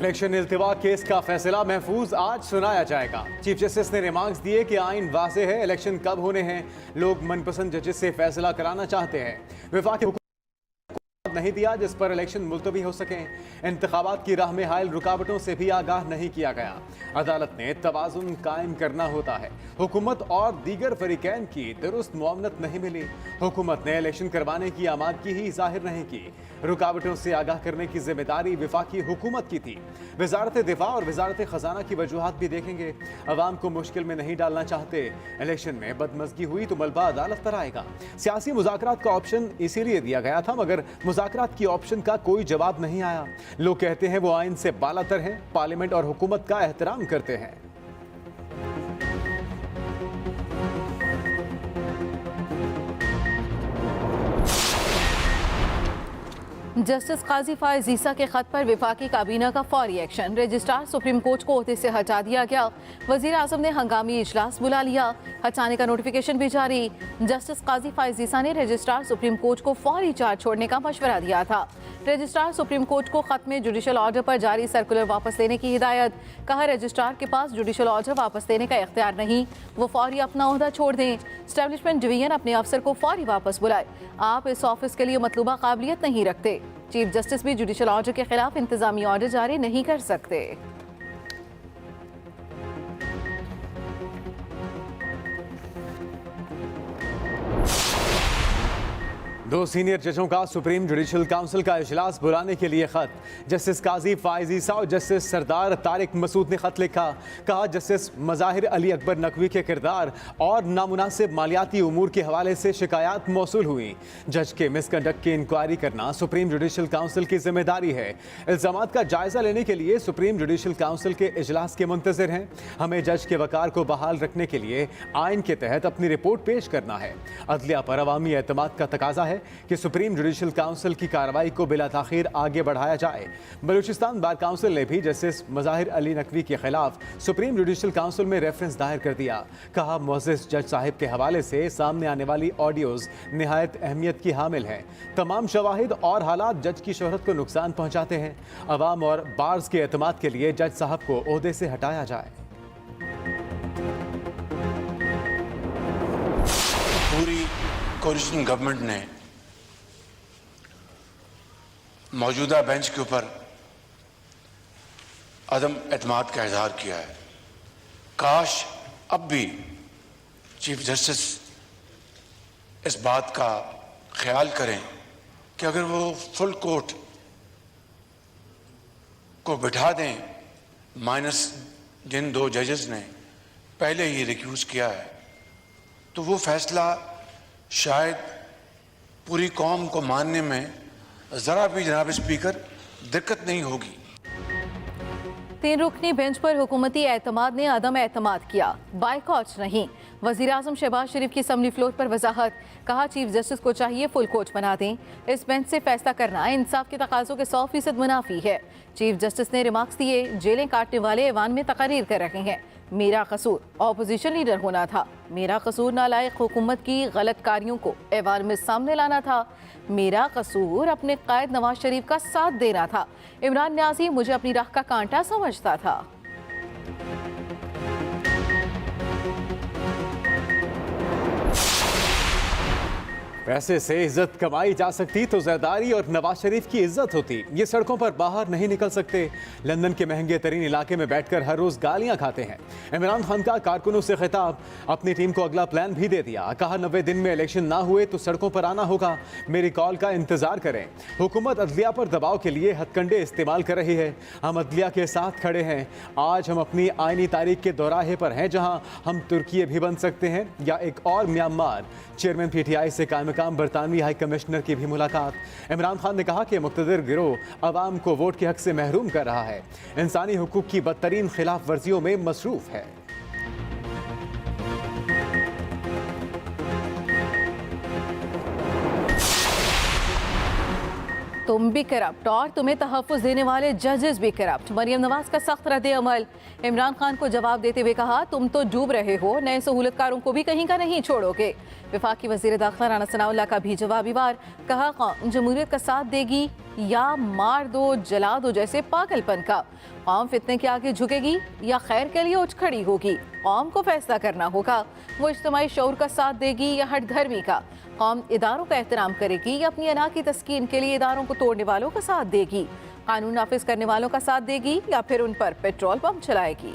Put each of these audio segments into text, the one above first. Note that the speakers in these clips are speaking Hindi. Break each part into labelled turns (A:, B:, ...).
A: इलेक्शन इल्तिवा केस का फैसला महफूज आज सुनाया जाएगा। चीफ जस्टिस ने रिमार्क्स दिए कि आइन वाज़ेह है, इलेक्शन कब होने हैं, लोग मनपसंद जजेस से फैसला कराना चाहते हैं। वफाकी हुकूमत नहीं दिया जिस पर इलेक्शन मुलतवी हो सकें। इंतखाबात की राह में हायल रुकावटों से भी आगाह नहीं किया गया। अदालत ने तवाज़ुन कायम करना होता है। हुकूमत और दीगर फरीकैन की दुरुस्त मुआवनत नहीं मिली। हुकूमत ने इलेक्शन करवाने की आमादगी ही जाहिर नहीं की। रुकावटों से आगाह करने की जिम्मेदारी वफाकी हुकूमत की थी। वजारत दिफा और वजारत खजाना की वजूहात भी देखेंगे। अवाम को मुश्किल में नहीं डालना चाहते। इलेक्शन में बदमज़गी हुई तो मलबा अदालत पर आएगा। सियासी मुज़ाकरात का ऑप्शन इसीलिए दिया गया था, मगर मुज़ाकरात की ऑप्शन का कोई जवाब नहीं आया। लोग कहते हैं वो आइन से बालातर हैं, पार्लियामेंट और हुकूमत का एहतराम करते हैं।
B: जस्टिस काजी फायज ईसा के खत पर विफाकी काबीना का फौरी एक्शन। रजिस्ट्रार सुप्रीम कोर्ट को ओहदे से हटा दिया गया। वजीर आजम ने हंगामी इजलास बुला लिया। हटाने का नोटिफिकेशन भी जारी। जस्टिस काजी फायज ईसा ने रजिस्ट्रार सुप्रीम कोर्ट को फौरी चार्ज छोड़ने का मशवरा दिया था। रजिस्ट्रार सुप्रीम कोर्ट को खत में जुडिशल ऑर्डर पर जारी सर्कुलर वापस लेने की हिदायत। कहा रजिस्ट्रार के पास जुडिशल ऑर्डर वापस लेने का इख्तियार नहीं, वो फौरी अपना ओहदा छोड़ दें। एस्टेब्लिशमेंट डिवीजन अपने अफसर को फौरी वापस बुलाए। आप इस ऑफिस के लिए मतलूबा काबिलियत नहीं रखते। चीफ जस्टिस भी जुडिशल ऑर्डर के खिलाफ इंतजामी ऑर्डर जारी नहीं कर सकते।
A: दो सीनियर जजों का सुप्रीम जुडिशल काउंसिल का इजलास बुलाने के लिए खत। जस्टिस काजी फायज ईसा और जस्टिस सरदार तारिक मसूद ने खत लिखा। कहा जस्टिस मज़ाहिर अली अकबर नकवी के किरदार और नामुनासिब मालियाती उमूर के हवाले से शिकायत मौसूल हुई। जज के मिसकंडक्ट की इंक्वायरी करना सुप्रीम जुडिशल काउंसिल की जिम्मेदारी है। इल्जामात का जायजा लेने के लिए सुप्रीम जुडिशल काउंसिल के इजलास के मुंतज़िर हैं। हमें जज के वकार को बहाल रखने के लिए आइन के तहत अपनी रिपोर्ट पेश करना है। अदलिया पर अवामी एतमाद का तकाजा है कि सुप्रीम जुडिशल काउंसिल की कार्रवाई को बिला ताखीर आगे बढ़ाया जाए। बलूचिस्तान बार काउंसिल ने भी जस्टिस मज़ाहिर अली नकवी के खिलाफ सुप्रीम जुडिशल काउंसिल में रेफरेंस दायर कर दिया। कहा मुअज़्ज़िज़ जज साहिब के हवाले से सामने आने वाली ऑडियोज निहायत अहमियत की हामिल हैं। तमाम शवाहिद और हालात जज की शोहरत को नुकसान पहुँचाते हैं। अवाम और बार्स के एतमाद के लिए जज साहब को ओहदे से हटाया जाए।
C: पूरी कोलिशन गवर्नमेंट ने मौजूदा बेंच के ऊपर अदम एतमाद का इजहार किया है। काश अब भी चीफ जस्टिस इस बात का ख्याल करें कि अगर वो फुल कोर्ट को बिठा दें, माइनस जिन दो जजेस ने पहले ही रिक्यूज किया है, तो वो फैसला शायद पूरी कौम को मानने में जरा भी जनाब स्पीकर दिक्कत नहीं होगी।
B: 3 रुकनी बेंच पर हुकूमती एतमाद ने अदम एतमाद किया, बाइकॉट नहीं। वज़ीर आज़म शहबाज शरीफ की असम्बली फ्लोर पर वजाहत। कहा चीफ जस्टिस को चाहिए फुल कोर्ट बना दें। इस बेंच से फैसला करना इंसाफ के तकाज़ों के 100% मुनाफी है। चीफ जस्टिस ने रिमार्क्स दिए, जेलें काटने वाले ऐवान में तकरीर कर रहे हैं। मेरा कसूर ऑपोजिशन लीडर होना था। मेरा कसूर नालायक हुकूमत की गलत कारियों को ऐवान में सामने लाना था। मेरा कसूर अपने कायद नवाज शरीफ का साथ देना था। इमरान न्याजी मुझे अपनी राह का कांटा समझता था।
A: पैसे से इज्जत कमाई जा सकती तो जरदारी और नवाज शरीफ की इज्जत होती। ये सड़कों पर बाहर नहीं निकल सकते। लंदन के महंगे तरीन इलाके में बैठकर हर रोज गालियां खाते हैं। इमरान खान का कारकुनों से खिताब। अपनी टीम को अगला प्लान भी दे दिया। कहा 90 दिन में इलेक्शन ना हुए तो सड़कों पर आना होगा। मेरी कॉल का इंतजार करें। हुकूमत अदलिया पर दबाव के लिए हथकंडे इस्तेमाल कर रही है। हम अदलिया के साथ खड़े हैं। आज हम अपनी आईनी तारीख के दोराहे पर हैं, जहां हम तुर्की भी बन सकते हैं या एक और म्यांमार। चेयरमैन PTI से काम बरतानवी हाई कमिश्नर की भी मुलाकात। इमरान खान ने कहा कि मुक़्तदिर गिरोह अवाम को वोट के हक से महरूम कर रहा है। इंसानी हुकूक की बदतरीन खिलाफ वर्जियों में मसरूफ है।
B: तुम भी करप्ट और तुम्हें तहफ़्फ़ुज़ देने वाले जजेस भी करप्ट। मरियम नवाज का सख्त रद्द अमल। इमरान खान को जवाब देते हुए कहा, तुम तो डूब रहे हो, नए सहूलतकारों को भी कहीं का नहीं छोड़ोगे। वफाकी वज़ीर दाखिला राना सनाउल्लाह का भी जवाबी वार, कहा कौम जमहूरियत का साथ देगी या मार दो जला दो जैसे पागलपन का। कौम फितने के आगे झुकेगी या खैर के लिए उठ खड़ी होगी, कौम को फैसला करना होगा। वो इज्तिमाई शऊर का साथ देगी या हट धर्मी का। कौम इदारों का एहतराम करेगी या अपनी अना की तस्कीन के लिए इदारों को तोड़ने वालों का साथ देगी, कानून नाफिज करने वालों का साथ देगी या फिर उन पर पेट्रोल पंप चलाएगी।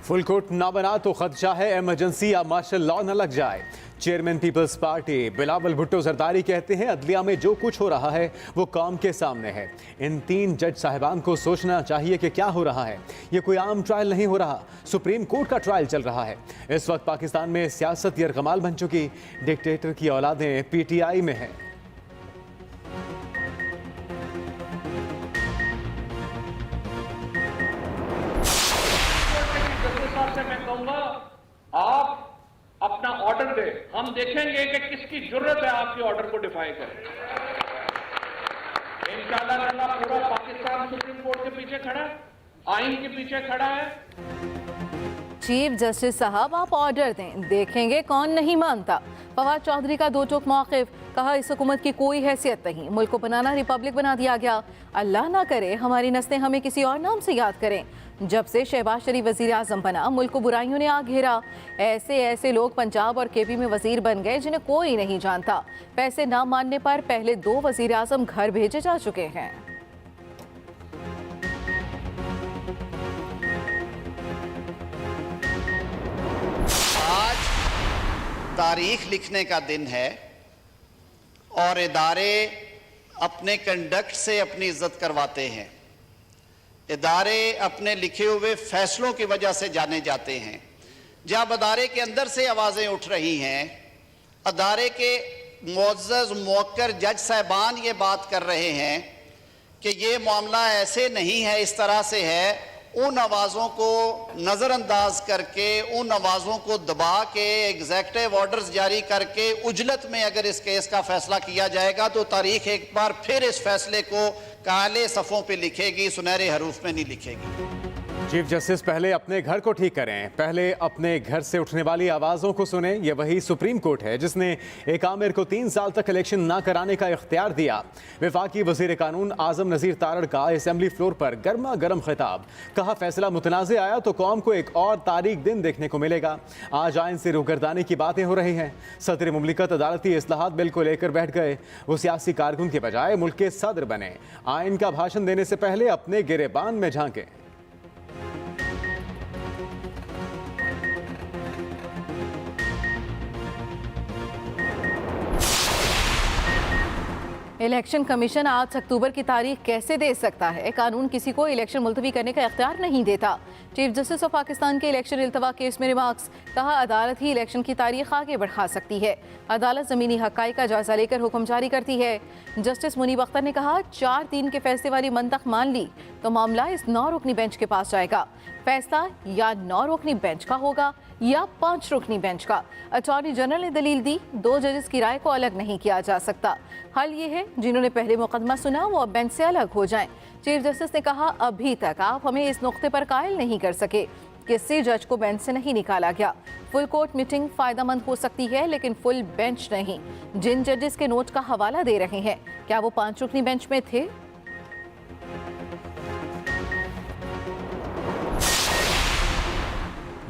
A: फुल कोर्ट ना बना तो खदशा है इमरजेंसी या मार्शल लॉ न लग जाए। Chairman Peoples Party Bilawal Bhutto Zardari कहते हैं अदलिया में जो कुछ हो रहा है वो कौम के सामने है। इन 3 जज साहिबान को सोचना चाहिए कि क्या हो रहा है। ये कोई आम ट्रायल नहीं हो रहा, सुप्रीम कोर्ट का ट्रायल चल रहा है। इस वक्त पाकिस्तान में सियासत यरगमाल बन चुकी, डिक्टेटर की औलादें PTI में हैं।
D: मैं कहूंगा आप अपना ऑर्डर दे, हम देखेंगे कि किसकी जरूरत है आपके ऑर्डर को डिफाई करें। इंशाअल्लाह पूरा पाकिस्तान सुप्रीम कोर्ट के पीछे खड़ा है, आइन के पीछे खड़ा है।
B: चीफ जस्टिस साहब आप ऑर्डर दें, देखेंगे कौन नहीं मानता। फवाद चौधरी का दो टोक मौक़िफ़, कहा इस हुकूमत की कोई हैसियत नहीं, मुल्क को बनाना रिपब्लिक बना दिया गया। अल्लाह ना करे हमारी नस्लें हमें किसी और नाम से याद करें। जब से शहबाज शरीफ वज़ीर आज़म बना मुल्क को बुराइयों ने आ घेरा। ऐसे ऐसे लोग पंजाब और KP में वज़ीर बन गए जिन्हें कोई नहीं जानता। पैसे ना मानने पर पहले 2 वज़ीर आज़म घर भेजे जा चुके हैं।
E: आज तारीख लिखने का दिन है और इदारे अपने कंडक्ट से अपनी इज्जत करवाते हैं। इदारे अपने लिखे हुए फैसलों की वजह से जाने जाते हैं। जब अदारे के अंदर से आवाज़ें उठ रही हैं, अदारे के मुअज़्ज़ज़ मुवक्कर जज साहबान ये बात कर रहे हैं कि ये मामला ऐसे नहीं है, इस तरह से है, उन आवाज़ों को नज़रअंदाज करके, उन आवाज़ों को दबा के, एग्जेक्टिव ऑर्डर्स जारी करके उजलत में अगर इस केस का फैसला किया जाएगा तो तारीख एक बार फिर इस फैसले को काले सफ़ों पे लिखेगी, सुनहरे हरूफ में नहीं लिखेगी।
A: चीफ जस्टिस पहले अपने घर को ठीक करें, पहले अपने घर से उठने वाली आवाज़ों को सुने। ये वही सुप्रीम कोर्ट है जिसने एक आमिर को 3 साल तक इलेक्शन ना कराने का इख्तियार दिया। वफाकी वज़ीर कानून आज़म नज़ीर तारड़ का असेंबली फ्लोर पर गर्मा गर्म खिताब, कहा फैसला मुतनाज़ आया तो कौम को एक और तारीख दिन देखने को मिलेगा। आज आइन से रूगर्दानी की बातें हो रही हैं। सदर मुमलिकत अदालती इस्लाहात बिल को लेकर बैठ गए। वो सियासी कारकुन के बजाय मुल्क के सदर बने। आइन का भाषण देने से पहले अपने गिरेबान में झांके।
B: इलेक्शन कमीशन 8 अक्टूबर की तारीख कैसे दे सकता है? कानून किसी को इलेक्शन मुलतवी करने का इख्तियार नहीं देता। चीफ जस्टिस ऑफ पाकिस्तान के इलेक्शन इल्तवा केस में रिमार्क्स, कहा अदालत ही इलेक्शन की तारीख आगे बढ़ा सकती है। अदालत ज़मीनी हक़ाइक़ का जायजा लेकर हुक्म जारी करती है। जस्टिस मुनीब अख्तर ने कहा 4-3 के फैसले वाली मंतख मान ली तो मामला इस 9 रुकनी बेंच के पास जाएगा। फैसला या 9 रुकनी बेंच का होगा या 5 रुकनी बेंच का। अटॉर्नी जनरल ने दलील दी 2 जजेस की राय को अलग नहीं किया जा सकता। हल ये है जिन्होंने पहले मुकदमा सुना वो अब बेंच से अलग हो जाएं। चीफ जस्टिस ने कहा अभी तक आप हमें इस नुक्ते पर कायल नहीं कर सके किसी जज को बेंच से नहीं निकाला गया। फुल कोर्ट मीटिंग फायदेमंद हो सकती है लेकिन फुल बेंच नहीं। जिन जजेस के नोट का हवाला दे रहे हैं क्या वो 5 रुकनी बेंच में थे?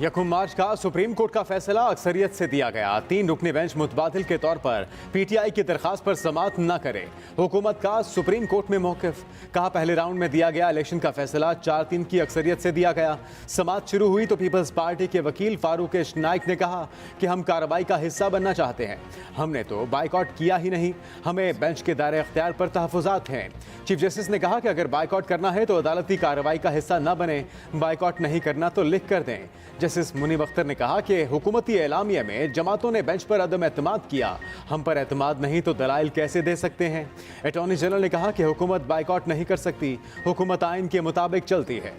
A: यकम मार्च का सुप्रीम कोर्ट का फैसला अक्सरियत से दिया गया। 3 रुकनी बेंच मुतबादिल के तौर पर PTI की दरखास्त पर समाअत न करे। हुकूमत का सुप्रीम कोर्ट में मौक़िफ़, कहा पहले राउंड में दिया गया इलेक्शन का फैसला 4-3 की अक्सरियत से दिया गया। समाअत शुरू हुई तो पीपल्स पार्टी के वकील फारूक नाइक ने कहा कि हम कार्रवाई का हिस्सा बनना चाहते हैं, हमने तो बाइकआउट किया ही नहीं, हमें बेंच के दायरे इख्तियार पर तहफ़्फ़ुज़ात हैं। चीफ जस्टिस ने कहा कि अगर बाइकआउट करना है तो अदालती कार्रवाई का हिस्सा न बने, बाइकआउट नहीं करना तो लिख कर दें। जस्टिस मुनीब अख्तर ने कहा कि हुकूमती एलामिया में जमातों ने बेंच पर अदम एतमाद किया, हम पर एतमाद नहीं तो दलाइल कैसे दे सकते हैं। अटॉर्नी जनरल ने कहा कि हुकूमत बाइकआउट नहीं कर सकती, हुकूमत आइन के मुताबिक चलती है।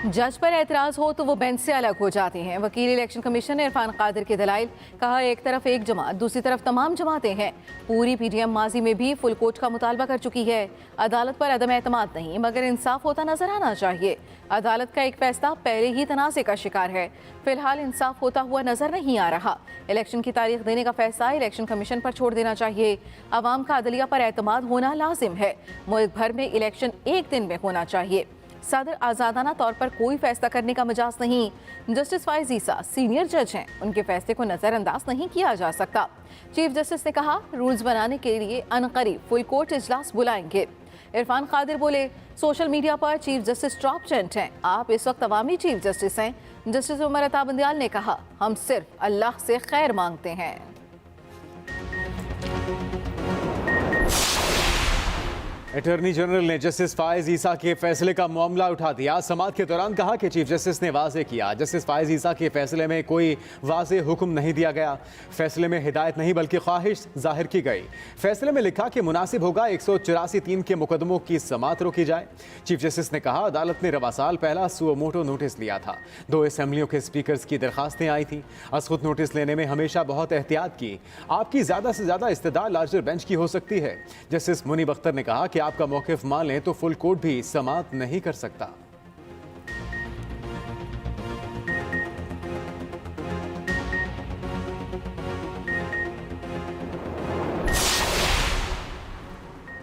B: जज पर एतराज हो तो वो बेंच से अलग हो जाते हैं। वकील इलेक्शन कमीशन इरफान कादिर के दलाइल, कहा एक तरफ एक जमात, दूसरी तरफ तमाम जमातें हैं। पूरी पीडीएम माजी में भी फुल कोर्ट का मुतालबा कर चुकी है। अदालत पर अदम एतमाद नहीं मगर इंसाफ होता नजर आना चाहिए। अदालत का एक फैसला पहले ही तनाज़े का शिकार है। फिलहाल इंसाफ होता हुआ नजर नहीं आ रहा। इलेक्शन की तारीख देने का फैसला इलेक्शन कमीशन पर छोड़ देना चाहिए। अवाम का अदलिया पर एतमाद होना लाजिम है। मुल्क भर में इलेक्शन एक दिन में होना चाहिए। सदर आज़ादाना तौर पर कोई फैसला करने का मजाज नहीं। जस्टिस फाइज ईसा सीनियर जज हैं, उनके फैसले को नज़रअंदाज नहीं किया जा सकता। चीफ जस्टिस ने कहा रूल्स बनाने के लिए अनकरीब फुल कोर्ट इजलास बुलाएंगे। इरफान कादिर बोले सोशल मीडिया पर चीफ जस्टिस टॉप ट्रेंड हैं, आप इस वक्त अवामी चीफ जस्टिस हैं। जस्टिस उमर अता बंदियाल ने कहा हम सिर्फ अल्लाह से खैर मांगते हैं।
A: अटॉर्नी जनरल ने जस्टिस फाइज ईसा के फैसले का मामला उठा दिया। समाअत के दौरान कहा कि चीफ जस्टिस ने वाजे किया जस्टिस फाइज ईसा के फैसले में कोई वाजे हुक्म नहीं दिया गया। फैसले में हिदायत नहीं बल्कि ख्वाहिश जाहिर की गई। फैसले में लिखा कि मुनासिब होगा 184(3) के मुकदमों की समाअत रोकी जाए। चीफ जस्टिस ने कहा अदालत ने रवा साल पहला सुओ मोटो नोटिस लिया था। 2 असेंबलियों के स्पीकर्स की दरखास्तें आई थी। असखुद नोटिस लेने में हमेशा बहुत एहतियात की। आपकी ज़्यादा से ज़्यादा इस्तदा लार्जर बेंच की हो सकती है। जस्टिस मुनीब अख्तर ने कहा कि आपका मौक़िफ़ मान लें तो फुल कोर्ट भी समाअत नहीं कर सकता।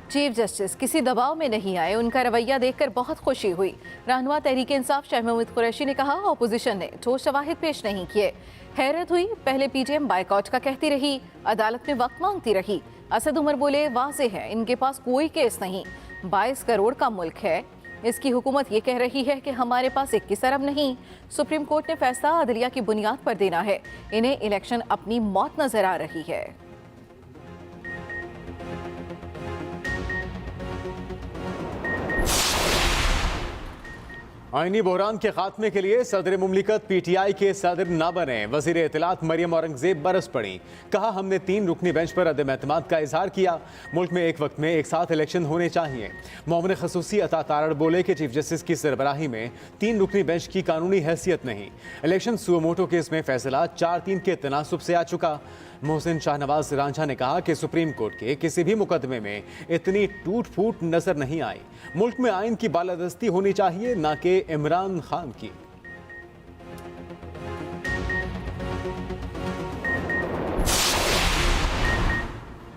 B: चीफ जस्टिस किसी दबाव में नहीं आए, उनका रवैया देखकर बहुत खुशी हुई। रहनुमा तहरीक इंसाफ शाह महमूद कुरैशी ने कहा अपोजिशन ने ठोस शवाहिद पेश नहीं किए। हैरत हुई, पहले पीटीएम बायकॉट का कहती रही, अदालत में वक्त मांगती रही। असद उमर बोले वाज़ेह है इनके पास कोई केस नहीं। 22 करोड़ का मुल्क है, इसकी हुकूमत ये कह रही है कि हमारे पास 21 अरब नहीं। सुप्रीम कोर्ट ने फैसला अदलिया की बुनियाद पर देना है। इन्हें इलेक्शन अपनी मौत नजर आ रही है।
A: आईनी बहरान के खात्मे के लिए सदर मुमलिकत पीटीआई के सदर न बने। वजीर इत्तलात मरियम औरंगजेब बरस पड़ी। कहा हमने 3 रुकनी बेंच पर अदम एतमाद का इजहार किया। मुल्क में एक वक्त में एक साथ इलेक्शन होने चाहिए। मोमिन खसूसी अता तारड़ बोले कि चीफ जस्टिस की सरबराही में 3 रुकनी बेंच की कानूनी हैसियत नहीं। इलेक्शन सुओ मोटो केस में फैसला 4-3 के तनासुब से आ चुका। मोहसिन शाहनवाज रांझा ने कहा कि सुप्रीम कोर्ट के किसी भी मुकदमे में इतनी टूट फूट नजर नहीं आई। मुल्क में आइन की बालादस्ती होनी चाहिए, ना कि इमरान खान की।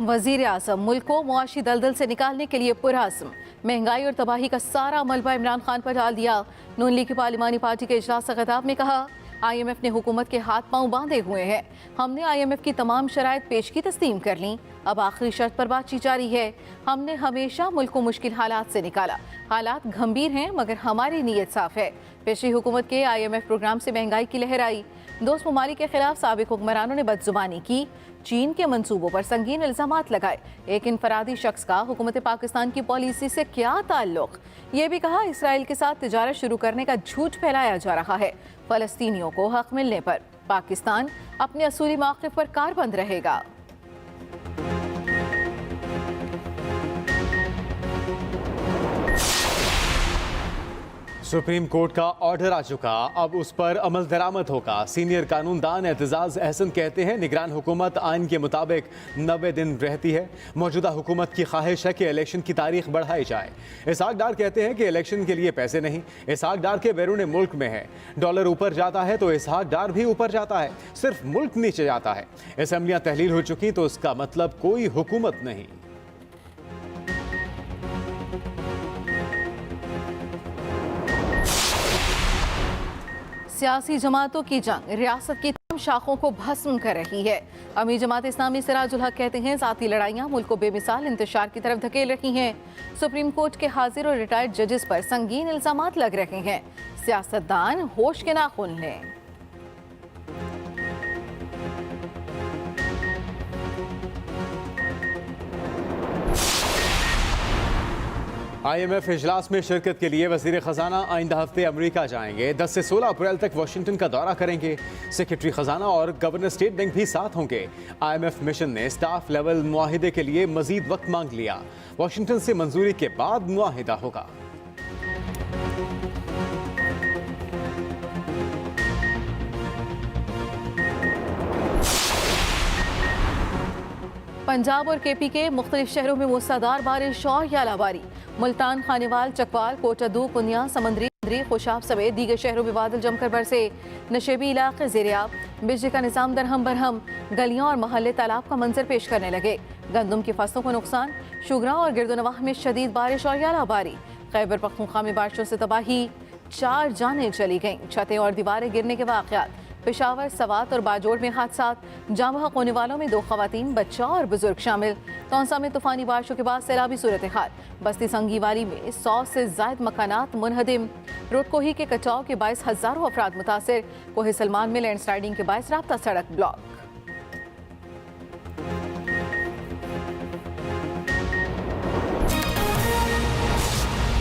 B: वजीर आज़म मुल्क को मुआशी दलदल से निकालने के लिए पुरअज़्म। महंगाई और तबाही का सारा मलबा इमरान खान पर डाल दिया। नून लीग की पार्लिमानी पार्टी के इजलास से खिताब में कहा IMF ने हुकूमत के हाथ पांव बांधे हुए हैं। हमने IMF की तमाम शराइत पेश की तस्लीम कर ली, अब आखिरी शर्त पर बातचीत जारी है। हमने हमेशा मुल्क को मुश्किल हालात से निकाला। हालात गंभीर हैं मगर हमारी नीयत साफ है। पिछली हुकूमत के IMF प्रोग्राम से महंगाई की लहर आई। दोस्त ममालिक के खिलाफ साबिक हुक्मरानों ने बदजुबानी की, चीन के मंसूबों पर संगीन इल्जामात लगाए। एक इनफरादी शख्स का हुकूमत पाकिस्तान की पॉलिसी से क्या ताल्लुक? ये भी कहा इसराइल के साथ तिजारत शुरू करने का झूठ फैलाया जा रहा है। फ़लस्तीनियों को हक मिलने पर पाकिस्तान अपने असूली मौक़िफ़ पर कारबंद रहेगा।
A: सुप्रीम कोर्ट का ऑर्डर आ चुका, अब उस पर अमल दरामद होगा। सीनियर कानूनदान एतजाज अहसन कहते हैं निगरान हुकूमत आइन के मुताबिक 90 दिन रहती है। मौजूदा हुकूमत की ख्वाहिश है कि इलेक्शन की तारीख बढ़ाई जाए। इसहाक डार कहते हैं कि इलेक्शन के लिए पैसे नहीं, इसहाक डार के बैरून मुल्क में है। डॉलर ऊपर जाता है तो इसहाक डार भी ऊपर जाता है, सिर्फ मुल्क नीचे जाता है। असेंबलियां तहलील हो चुकी तो उसका मतलब कोई हुकूमत नहीं।
B: सियासी जमातों की जंग रियासत की तमाम शाखों को भस्म कर रही है। अमीर जमात इस्लामी सिराजुल हक कहते हैं जाती लड़ाइयां मुल्क को बेमिसाल इंतशार की तरफ धकेल रही हैं। सुप्रीम कोर्ट के हाजिर और रिटायर्ड जजेस पर संगीन इल्जामात लग रहे हैं। सियासतदान होश के नाखून लें।
A: IMF इजलास में शिरकत के लिए वजीर खजाना आइंदा हफ्ते अमेरिका जाएंगे। 10 से 16 अप्रैल तक वाशिंगटन का दौरा करेंगे। सेक्रेटरी खजाना और गवर्नर स्टेट बैंक भी साथ होंगे। IMF मिशन ने स्टाफ लेवल मुआहिदे के लिए मजीद वक्त मांग लिया। वाशिंगटन से मंजूरी के बाद मुआहिदा होगा।
B: पंजाब और केपी के मुख्तलिफ शहरों में मूसलाधार बारिश और यालाबारी। मुल्तान, खानेवाल, चकवाल, कोटद्दू, पुनिया, समंदरी, खुशाब समेत दीगर शहरों में बादल जमकर बरसे। नशेबी इलाके ज़ेर-ए-आब, बिजली का निज़ाम दरहम बरहम, गलियां और महल्ले तालाब का मंजर पेश करने लगे। गंदम की फसलों को नुकसान। शुगरा और गिरदोनवाह में शदीद बारिश और यालाबारी। खैबर पख्तूनख्वा में बारिशों से तबाही, 4 जानें चली गईं। छतें और दीवारें गिरने के वाक़यात। पेशावर, सवात और बाजोड़ में हादसात। जाँ बहक होने वालों में 2 खवातीन, बच्चा और बुजुर्ग शामिल। तौंसा में तूफानी बारिशों के बाद सैलाबी सूरत हाल। बस्ती संगीवाली में 100 से ज़ायद मकानात मुनहदिम। रोडकोही के कटाव के बायस हज़ारों अफराद मुतासिर। कोहे सलमान में लैंडस्लाइडिंग के बायस राब्ता सड़क ब्लॉक।